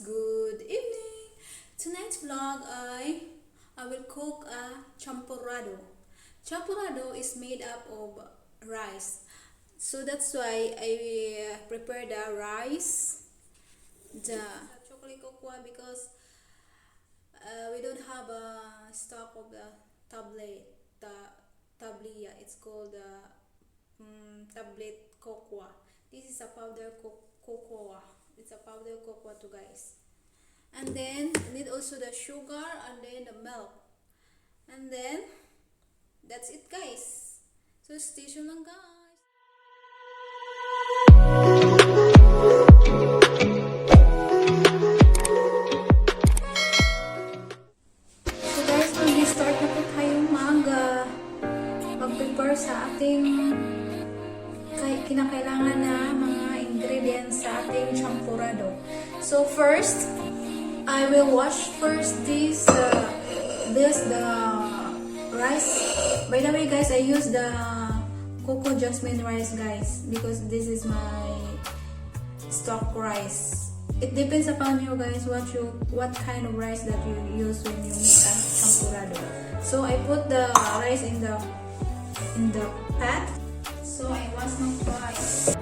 good evening. Tonight's vlog I will cook a champorado. Champorado is made up of rice. So that's why I prepare the rice, the chocolate cocoa because we don't have a stock of the the tablilla. It's called tablet cocoa. This is a powder cocoa. It's a powder cocoa too, guys. And then need also the sugar and then the milk. And then that's it, guys. So stay tuned lang, guys. So guys, mag-start na po tayong maaga mag-prepare sa ating kinakailangan na mga ingredients sa ating champorado. So first, I will wash first the rice. By the way, guys, I use the cocoa jasmine rice, guys, because this is my stock rice. It depends upon you guys what kind of rice that you use when you make a champorado. So I put the rice in the pot. So I wash my rice.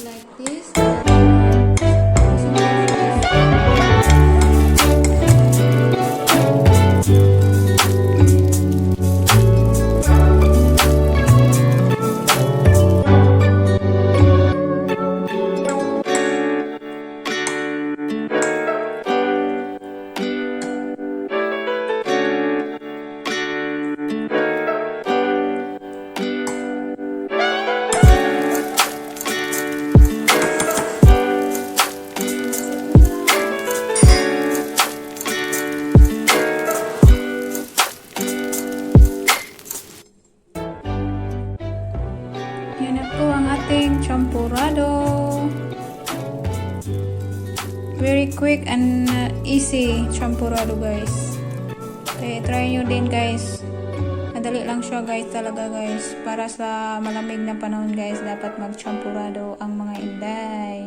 like this. Yan na po ang ating champorado. Very quick and easy champorado, guys. Okay, try nyo din, guys. Madali lang siya, guys, talaga, guys. Para sa malamig na panahon, guys, dapat mag-champorado ang mga inday.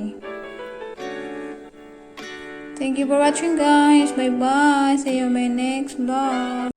Thank you for watching, guys. Bye-bye. See you in my next vlog.